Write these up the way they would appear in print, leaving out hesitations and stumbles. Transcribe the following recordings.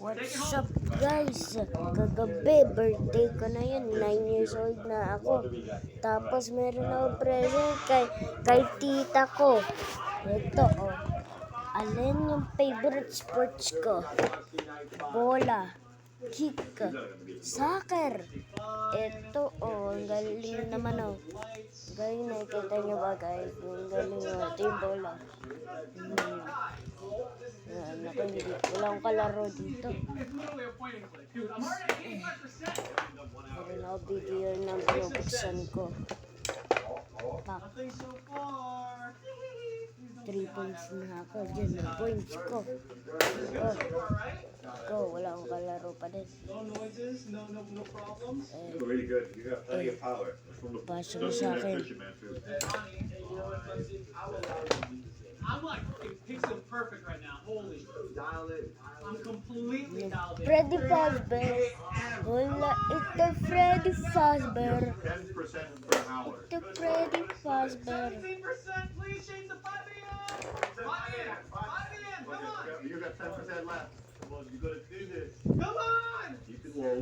What's up guys? Kagabi, birthday ko na yun. 9 years old na ako. Tapos meron ako present kay tita ko. Ito oh. Alin yung favorite sports ko? Bola, kick, soccer. Ito oh, ang galing naman oh. Galing, nakikita nyo ba guys? Ang galing oh. Ito yung bola. Naku, wala akong kalaro dito. Meron ako video na binubuksan ko. Pak. 3 points na ako. Diyan ang points ko. Go, wala akong kalaro pa din. Really good. You got plenty of power. Pasok sa akin. I'm like pixel perfect right now. Holy. I'm completely dialed in. Freddy Fazbear. Wala, ito Freddy Fazbear. 10% per hour. Ito Freddy Fazbear. 17%, please change the 5 a.m. 5 a.m. 5 a.m. Come on. You got 10% left. Come on, you gotta do this. Come on. Keep it low.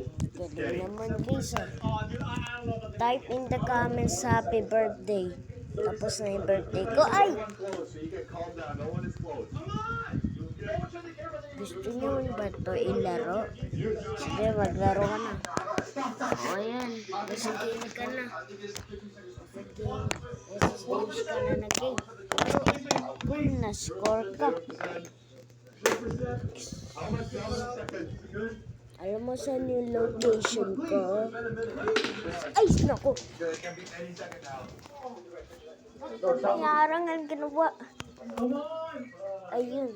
Galing naman guys ah. Oh, dude, I don't know about the Type in the comments happy birthday. Tapos na yung birthday ko. Ay! Close, so you get calmed down. No one is close. Come on. Gusto niyo ba ito ilaro? Sige, maglaro ka na. O yan. Nasa game ka na. Nasa ka na nag-game. Cool, na-score ka. Alam mo saan yung location ko? Ay, naku! May harang ang ginawa. Ayun.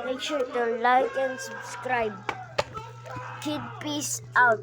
Make sure to like and subscribe. Kid, peace out.